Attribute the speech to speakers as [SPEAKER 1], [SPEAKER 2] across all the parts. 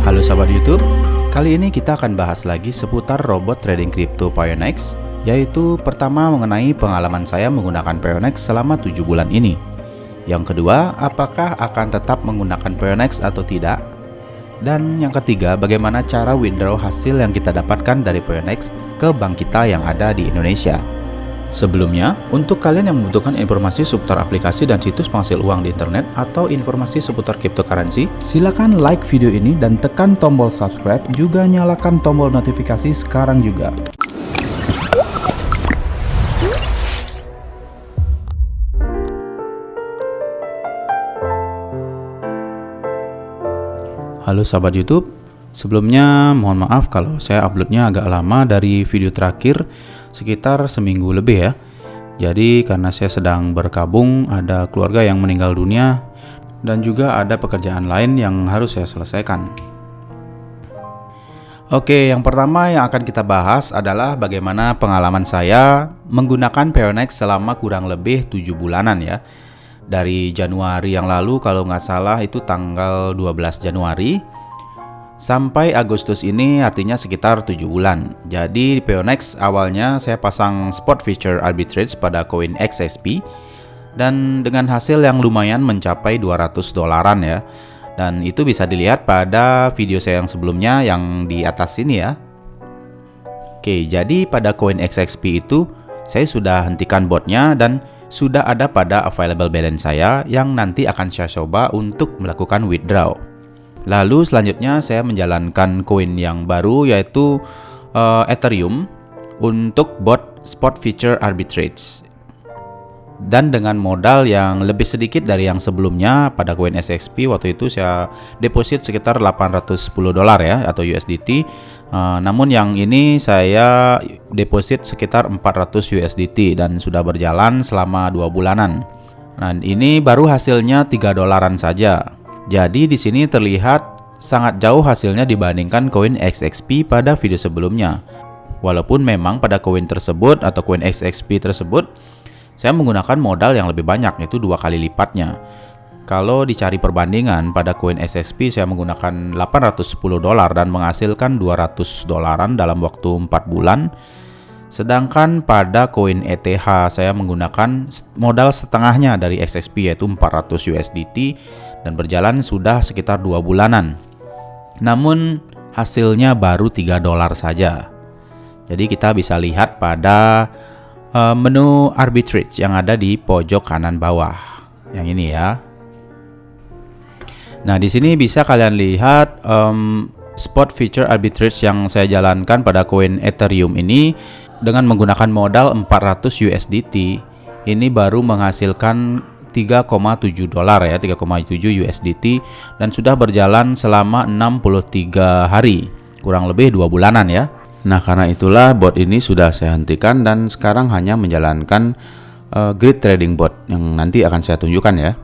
[SPEAKER 1] Halo sahabat YouTube, kali ini kita akan bahas lagi seputar robot trading crypto Pionex, yaitu pertama mengenai pengalaman saya menggunakan Pionex selama 7 bulan ini. Yang kedua, apakah akan tetap menggunakan Pionex atau tidak? Dan yang ketiga, bagaimana cara withdraw hasil yang kita dapatkan dari Pionex ke bank kita yang ada di Indonesia. Sebelumnya, untuk kalian yang membutuhkan informasi seputar aplikasi dan situs penghasil uang di internet atau informasi seputar cryptocurrency, silakan like video ini dan tekan tombol subscribe, juga nyalakan tombol notifikasi sekarang juga. Halo sahabat YouTube, sebelumnya mohon maaf kalau saya uploadnya agak lama dari video terakhir, sekitar seminggu lebih ya. Jadi karena saya sedang berkabung, ada keluarga yang meninggal dunia, dan juga ada pekerjaan lain yang harus saya selesaikan. Oke, yang pertama yang akan kita bahas adalah bagaimana pengalaman saya menggunakan Pionex selama kurang lebih 7 bulanan ya. Dari Januari yang lalu, kalau nggak salah itu tanggal 12 Januari sampai Agustus ini, artinya sekitar 7 bulan. Jadi di Pionex awalnya saya pasang spot feature arbitrage pada koin XSP, dan dengan hasil yang lumayan mencapai $200 ya. Dan itu bisa dilihat pada video saya yang sebelumnya yang di atas sini ya. Oke, jadi pada koin XSP itu saya sudah hentikan botnya dan sudah ada pada available balance saya yang nanti akan saya coba untuk melakukan withdraw. Lalu selanjutnya saya menjalankan koin yang baru, yaitu Ethereum untuk bot spot feature arbitrage. Dan dengan modal yang lebih sedikit dari yang sebelumnya, pada koin XSP waktu itu saya deposit sekitar $810 ya, atau USDT. Namun yang ini saya deposit sekitar 400 USDT dan sudah berjalan selama 2 bulanan. Dan ini baru hasilnya $3 saja. Jadi di sini terlihat sangat jauh hasilnya dibandingkan koin XSP pada video sebelumnya. Walaupun memang pada koin tersebut atau koin XSP tersebut saya menggunakan modal yang lebih banyak, yaitu 2 kali lipatnya. Kalau dicari perbandingan, pada koin XSP saya menggunakan $810 dan menghasilkan $200 dalam waktu 4 bulan. Sedangkan pada koin ETH saya menggunakan modal setengahnya dari XSP, yaitu 400 USDT, dan berjalan sudah sekitar 2 bulanan. Namun hasilnya baru $3 saja. Jadi kita bisa lihat pada menu arbitrage yang ada di pojok kanan bawah, yang ini ya. Nah, di sini bisa kalian lihat spot feature arbitrage yang saya jalankan pada koin Ethereum ini dengan menggunakan modal 400 USDT. Ini baru menghasilkan $3,7 ya, 3,7 USDT, dan sudah berjalan selama 63 hari, kurang lebih 2 bulanan ya. Nah, karena itulah bot ini sudah saya hentikan dan sekarang hanya menjalankan grid trading bot yang nanti akan saya tunjukkan ya.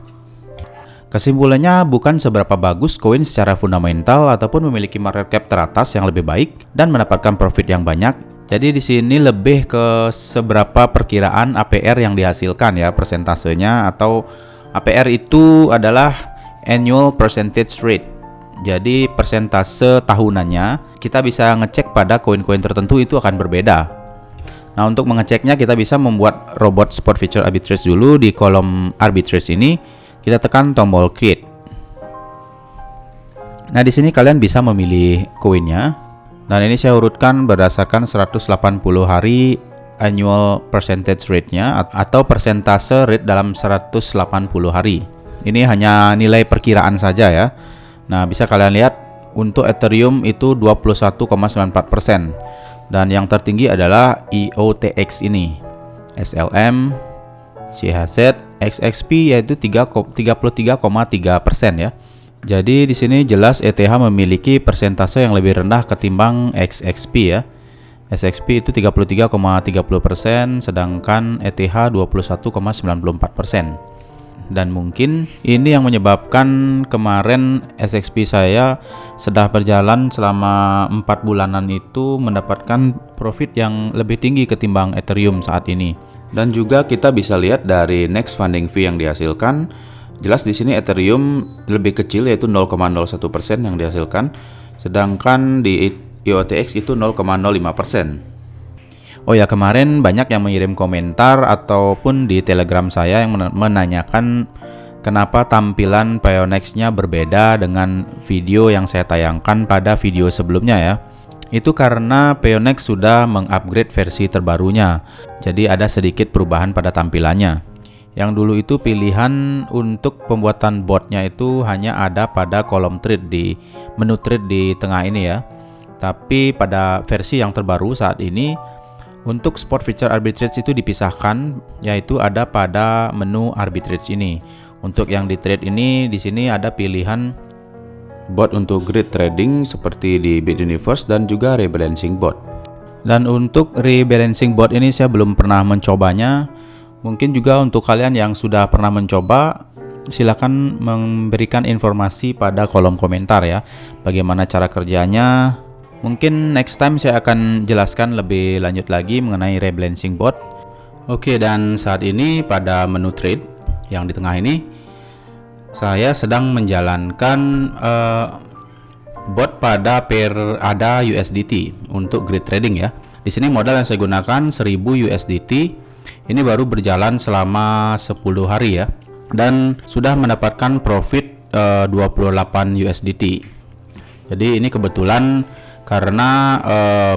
[SPEAKER 1] Kesimpulannya, bukan seberapa bagus koin secara fundamental ataupun memiliki market cap teratas yang lebih baik dan mendapatkan profit yang banyak. Jadi di sini lebih ke seberapa perkiraan APR yang dihasilkan ya, persentasenya, atau APR itu adalah annual percentage rate. Jadi persentase tahunannya kita bisa ngecek pada koin-koin tertentu itu akan berbeda. Nah, untuk mengeceknya kita bisa membuat robot spot feature arbitrage dulu. Di kolom arbitrage ini kita tekan tombol create. Nah, di sini kalian bisa memilih koinnya. Dan ini saya urutkan berdasarkan 180 hari annual percentage rate-nya atau persentase rate dalam 180 hari. Ini hanya nilai perkiraan saja ya. Nah, bisa kalian lihat untuk Ethereum itu 21,94%, dan yang tertinggi adalah EOTX ini, SLM, CHZ, XXP yaitu 33,3% ya. Jadi di sini jelas ETH memiliki persentase yang lebih rendah ketimbang XXP ya. XXP itu 33,30%, sedangkan ETH 21,94%. Dan mungkin ini yang menyebabkan kemarin XXP saya sudah berjalan selama 4 bulanan itu mendapatkan profit yang lebih tinggi ketimbang Ethereum saat ini. Dan juga kita bisa lihat dari next funding fee yang dihasilkan. Jelas di sini Ethereum lebih kecil, yaitu 0,01% yang dihasilkan. sedangkan di IOTX itu 0,05%. Oh ya, kemarin banyak yang mengirim komentar ataupun di Telegram saya yang menanyakan kenapa tampilan Pionex-nya berbeda dengan video yang saya tayangkan pada video sebelumnya ya. Itu karena Pionex sudah mengupgrade versi terbarunya. Jadi ada sedikit perubahan pada tampilannya. Yang dulu itu pilihan untuk pembuatan botnya itu hanya ada pada kolom trade di menu trade di tengah ini ya. Tapi pada versi yang terbaru saat ini untuk spot feature arbitrage itu dipisahkan, yaitu ada pada menu arbitrage ini. Untuk yang di trade ini di sini ada pilihan bot untuk grid trading seperti di Bituniverse dan juga rebalancing bot. Dan untuk rebalancing bot ini saya belum pernah mencobanya. Mungkin juga untuk kalian yang sudah pernah mencoba, silakan memberikan informasi pada kolom komentar ya, bagaimana cara kerjanya. Mungkin next time saya akan jelaskan lebih lanjut lagi mengenai rebalancing bot. Oke, dan saat ini pada menu trade yang di tengah ini, saya sedang menjalankan bot pada pair ADA USDT untuk grid trading ya. Di sini modal yang saya gunakan 1000 USDT. Ini baru berjalan selama 10 hari ya, dan sudah mendapatkan profit 28 USDT. Jadi ini kebetulan karena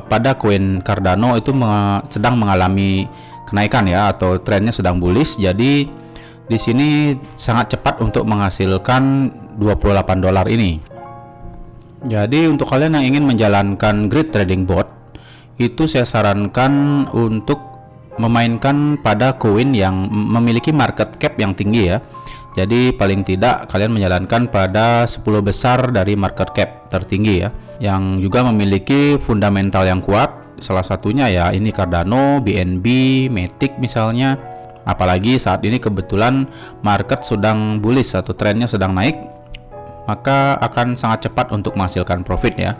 [SPEAKER 1] pada koin Cardano itu sedang mengalami kenaikan ya, atau trennya sedang bullish. Jadi di sini sangat cepat untuk menghasilkan $28 ini. Jadi untuk kalian yang ingin menjalankan grid trading bot, itu saya sarankan untuk memainkan pada koin yang memiliki market cap yang tinggi ya. Jadi paling tidak kalian menjalankan pada 10 besar dari market cap tertinggi ya, yang juga memiliki fundamental yang kuat. Salah satunya ya ini Cardano, BNB, Matic misalnya. Apalagi saat ini kebetulan market sedang bullish atau trennya sedang naik, maka akan sangat cepat untuk menghasilkan profit ya.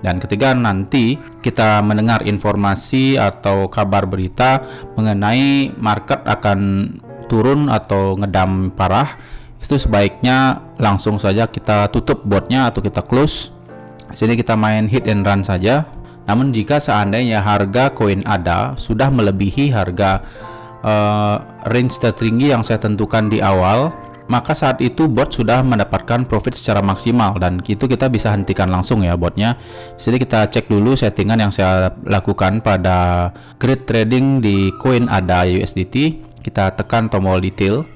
[SPEAKER 1] Dan ketiga, nanti kita mendengar informasi atau kabar berita mengenai market akan turun atau ngedam parah, itu sebaiknya langsung saja kita tutup botnya atau kita close. Sini kita main hit and run saja. Namun jika seandainya harga koin ADA sudah melebihi harga range tertinggi yang saya tentukan di awal, maka saat itu bot sudah mendapatkan profit secara maksimal, dan itu kita bisa hentikan langsung ya botnya. Jadi kita cek dulu settingan yang saya lakukan pada grid trading di koin ADA USDT. Kita tekan tombol detail.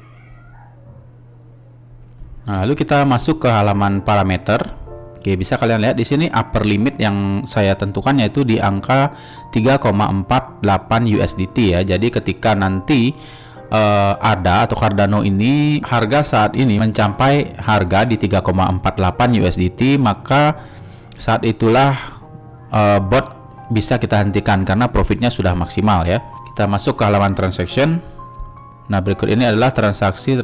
[SPEAKER 1] Nah, lalu kita masuk ke halaman parameter. Oke, bisa kalian lihat di sini upper limit yang saya tentukan yaitu di angka 3,48 USDT ya. Jadi ketika nanti ADA atau Cardano ini harga saat ini mencapai harga di 3,48 USDT, maka saat itulah bot bisa kita hentikan karena profitnya sudah maksimal ya. Kita masuk ke halaman transaction. Nah, berikut ini adalah transaksi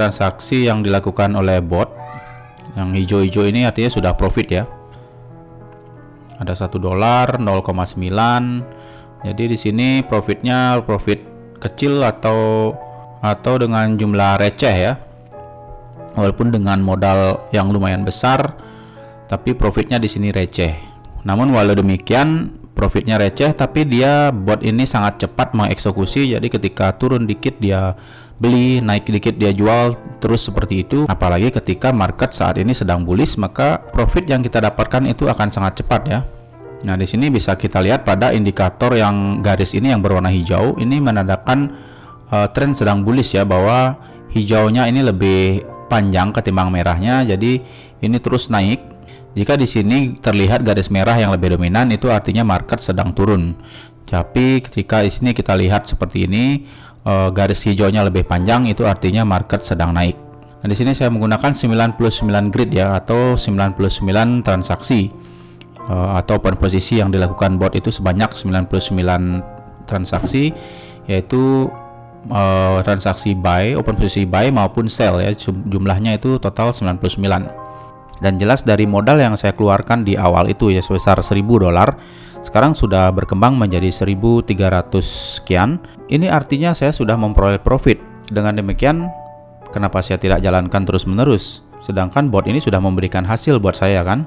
[SPEAKER 1] yang dilakukan oleh bot. Yang hijau-hijau ini artinya sudah profit ya. Ada $1, 0,9. Jadi di sini profitnya profit kecil atau dengan jumlah receh ya. Walaupun dengan modal yang lumayan besar, tapi profitnya di sini receh. Namun walau demikian, profitnya receh, tapi bot ini sangat cepat mengeksekusi. Jadi ketika turun dikit dia beli, naik dikit dia jual, terus seperti itu. Apalagi ketika market saat ini sedang bullish, maka profit yang kita dapatkan itu akan sangat cepat ya. Nah, di sini bisa kita lihat pada indikator yang garis ini yang berwarna hijau, ini menandakan tren sedang bullish ya, bahwa hijaunya ini lebih panjang ketimbang merahnya, jadi ini terus naik. Jika di sini terlihat garis merah yang lebih dominan, itu artinya market sedang turun. Tapi ketika di sini kita lihat seperti ini, garis hijaunya lebih panjang, itu artinya market sedang naik. Nah, di sini saya menggunakan 99 grid ya, atau 99 transaksi atau open posisi yang dilakukan bot itu sebanyak 99 transaksi, yaitu transaksi buy, open posisi buy maupun sell ya. Jumlahnya itu total 99. Dan jelas dari modal yang saya keluarkan di awal itu ya sebesar $1000, sekarang sudah berkembang menjadi 1.300 sekian. Ini artinya saya sudah memperoleh profit. Dengan demikian, kenapa saya tidak jalankan terus-menerus? Sedangkan bot ini sudah memberikan hasil buat saya kan?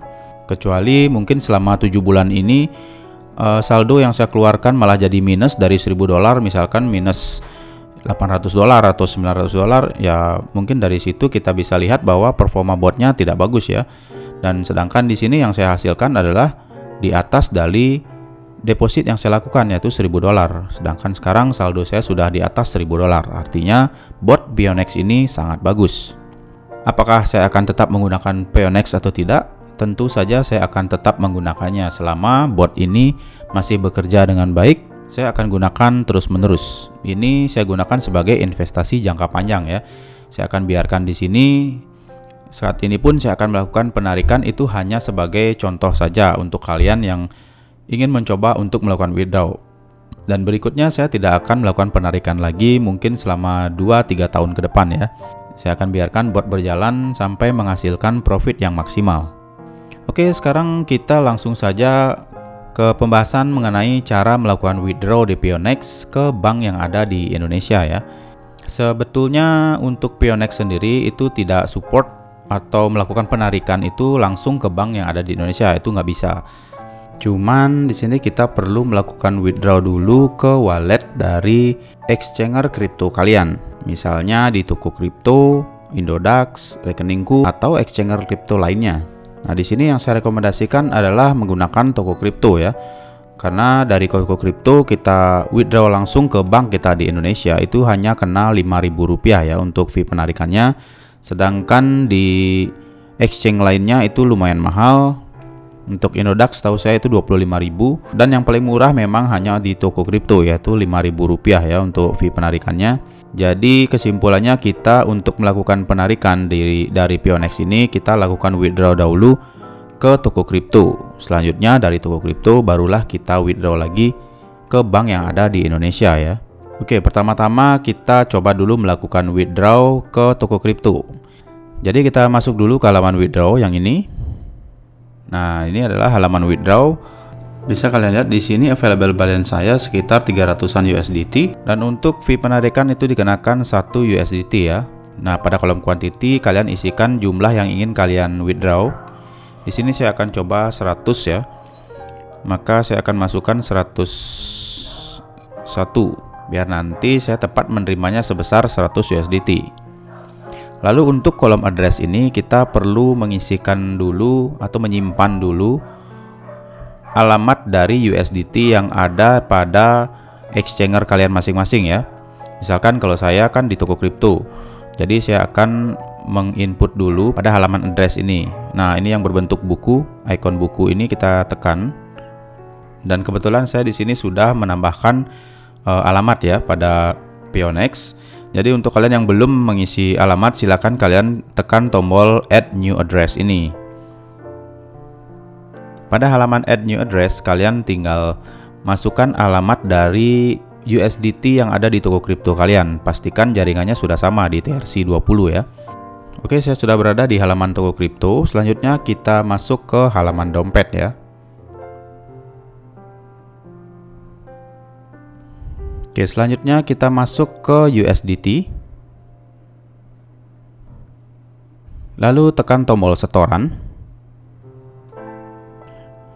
[SPEAKER 1] Kecuali mungkin selama 7 bulan ini saldo yang saya keluarkan malah jadi minus dari $1.000, misalkan minus $800 atau $900, ya mungkin dari situ kita bisa lihat bahwa performa botnya tidak bagus ya. Dan sedangkan di sini yang saya hasilkan adalah di atas dari deposit yang saya lakukan, yaitu $1.000. Sedangkan sekarang saldo saya sudah di atas $1.000. Artinya bot Pionex ini sangat bagus. Apakah saya akan tetap menggunakan Pionex atau tidak? Tentu saja saya akan tetap menggunakannya selama bot ini masih bekerja dengan baik. Saya akan gunakan terus-menerus. Ini saya gunakan sebagai investasi jangka panjang ya. Saya akan biarkan di sini. Saat ini pun saya akan melakukan penarikan, itu hanya sebagai contoh saja untuk kalian yang ingin mencoba untuk melakukan withdraw. Dan berikutnya saya tidak akan melakukan penarikan lagi mungkin selama 2-3 tahun ke depan ya. Saya akan biarkan bot berjalan sampai menghasilkan profit yang maksimal. Oke, sekarang kita langsung saja ke pembahasan mengenai cara melakukan withdraw di Pionex ke bank yang ada di Indonesia ya. Sebetulnya untuk Pionex sendiri itu tidak support atau melakukan penarikan itu langsung ke bank yang ada di Indonesia, itu nggak bisa. Cuman di sini kita perlu melakukan withdraw dulu ke wallet dari exchanger kripto kalian. Misalnya di toko kripto, Indodax, rekeningku, atau exchanger kripto lainnya. Nah, di sini yang saya rekomendasikan adalah menggunakan toko kripto ya. Karena dari toko kripto kita withdraw langsung ke bank kita di Indonesia itu hanya kena Rp5.000 ya untuk fee penarikannya. Sedangkan di exchange lainnya itu lumayan mahal. Untuk Indodax tahu saya itu 25.000, dan yang paling murah memang hanya di toko kripto yaitu Rp5.000 ya untuk fee penarikannya. Jadi kesimpulannya kita untuk melakukan penarikan dari Pionex ini kita lakukan withdraw dahulu ke toko kripto. Selanjutnya dari toko kripto barulah kita withdraw lagi ke bank yang ada di Indonesia ya. Oke, pertama-tama kita coba dulu melakukan withdraw ke toko kripto. Jadi kita masuk dulu ke halaman withdraw yang ini. Nah, ini adalah halaman withdraw. Bisa kalian lihat di sini available balance saya sekitar 300-an USDT, dan untuk fee penarikan itu dikenakan 1 USDT ya. Nah, pada kolom quantity kalian isikan jumlah yang ingin kalian withdraw. Di sini saya akan coba 100 ya. Maka saya akan masukkan 101 biar nanti saya tepat menerimanya sebesar 100 USDT. Lalu untuk kolom address ini kita perlu mengisikan dulu atau menyimpan dulu alamat dari USDT yang ada pada exchanger kalian masing-masing ya. Misalkan kalau saya kan di toko kripto, jadi saya akan menginput dulu pada halaman address ini. Nah, ini yang berbentuk buku, icon buku ini kita tekan. Dan kebetulan saya di sini sudah menambahkan alamat ya pada Pionex. Jadi untuk kalian yang belum mengisi alamat, silakan kalian tekan tombol add new address ini. Pada halaman add new address kalian tinggal masukkan alamat dari USDT yang ada di toko kripto kalian. Pastikan jaringannya sudah sama di TRC20 ya. Oke, saya sudah berada di halaman toko kripto. Selanjutnya kita masuk ke halaman dompet ya. Oke, selanjutnya kita masuk ke USDT. Lalu tekan tombol setoran.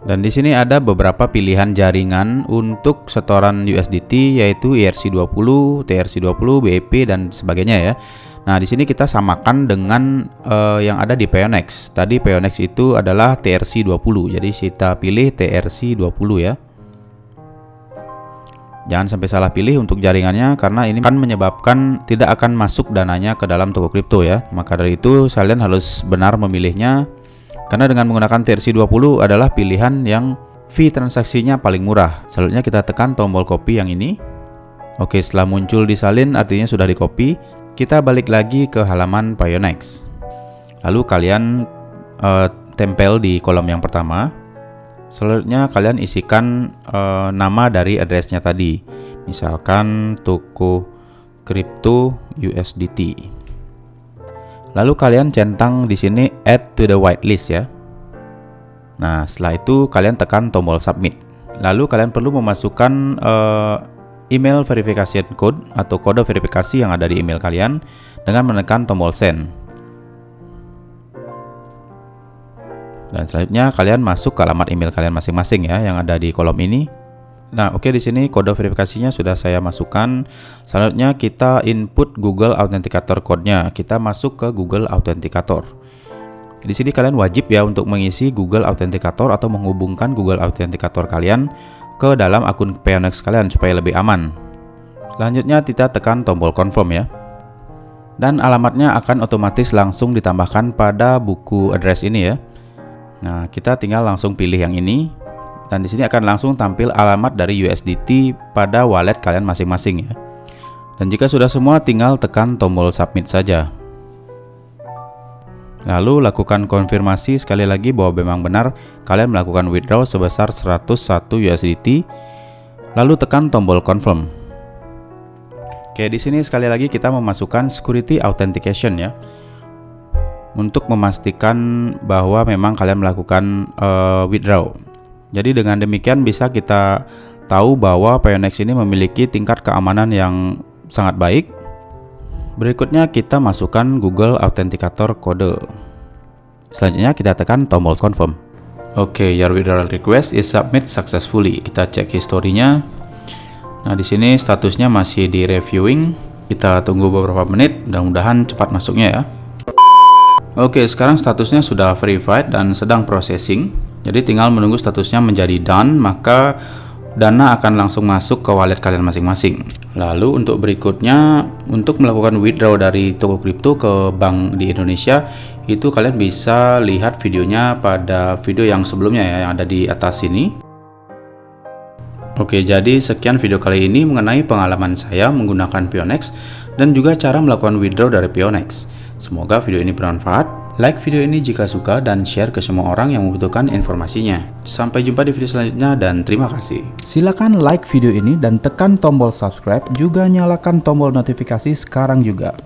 [SPEAKER 1] Dan di sini ada beberapa pilihan jaringan untuk setoran USDT yaitu ERC20, TRC20, BEP dan sebagainya ya. Nah, di sini kita samakan dengan yang ada di Pionex. Tadi Pionex itu adalah TRC20. Jadi kita pilih TRC20 ya. Jangan sampai salah pilih untuk jaringannya karena ini akan menyebabkan tidak akan masuk dananya ke dalam toko kripto ya. Maka dari itu kalian harus benar memilihnya karena dengan menggunakan TRC20 adalah pilihan yang fee transaksinya paling murah. Selanjutnya kita tekan tombol copy yang ini. Oke, setelah muncul di salin artinya sudah di copy. Kita balik lagi ke halaman Pionex. Lalu kalian tempel di kolom yang pertama. Selanjutnya kalian isikan nama dari addressnya tadi. Misalkan toko kripto USDT. Lalu kalian centang di sini add to the whitelist ya. Nah, setelah itu kalian tekan tombol submit. Lalu kalian perlu memasukkan email verification code atau kode verifikasi yang ada di email kalian dengan menekan tombol send. Dan selanjutnya kalian masuk ke alamat email kalian masing-masing ya yang ada di kolom ini. Nah, oke, di sini kode verifikasinya sudah saya masukkan. Selanjutnya kita input Google Authenticator code-nya. Kita masuk ke Google Authenticator. Di sini kalian wajib ya untuk mengisi Google Authenticator atau menghubungkan Google Authenticator kalian ke dalam akun Pionex kalian supaya lebih aman. Selanjutnya kita tekan tombol confirm ya. Dan alamatnya akan otomatis langsung ditambahkan pada buku address ini ya. Nah, kita tinggal langsung pilih yang ini. Dan di sini akan langsung tampil alamat dari USDT pada wallet kalian masing-masing ya. Dan jika sudah semua, tinggal tekan tombol submit saja. Lalu lakukan konfirmasi sekali lagi bahwa memang benar kalian melakukan withdraw sebesar 101 USDT. Lalu tekan tombol confirm. Oke, di sini sekali lagi kita memasukkan security authentication ya. Untuk memastikan bahwa memang kalian melakukan withdraw. Jadi dengan demikian bisa kita tahu bahwa Pionex ini memiliki tingkat keamanan yang sangat baik. Berikutnya kita masukkan Google Authenticator kode. Selanjutnya kita tekan tombol confirm. Oke, your withdrawal request is submit successfully. Kita cek historinya. Nah, di sini statusnya masih di reviewing. Kita tunggu beberapa menit, mudah-mudahan cepat masuknya ya. Oke, sekarang statusnya sudah verified dan sedang processing. Jadi tinggal menunggu statusnya menjadi done, maka dana akan langsung masuk ke wallet kalian masing-masing. Lalu untuk berikutnya, untuk melakukan withdraw dari toko kripto ke bank di Indonesia, itu kalian bisa lihat videonya pada video yang sebelumnya ya, yang ada di atas sini. Oke, jadi sekian video kali ini mengenai pengalaman saya menggunakan Pionex dan juga cara melakukan withdraw dari Pionex. Semoga video ini bermanfaat. Like video ini jika suka dan share ke semua orang yang membutuhkan informasinya. Sampai jumpa di video selanjutnya dan terima kasih.
[SPEAKER 2] Silakan like video ini dan tekan tombol subscribe, juga nyalakan tombol notifikasi sekarang juga.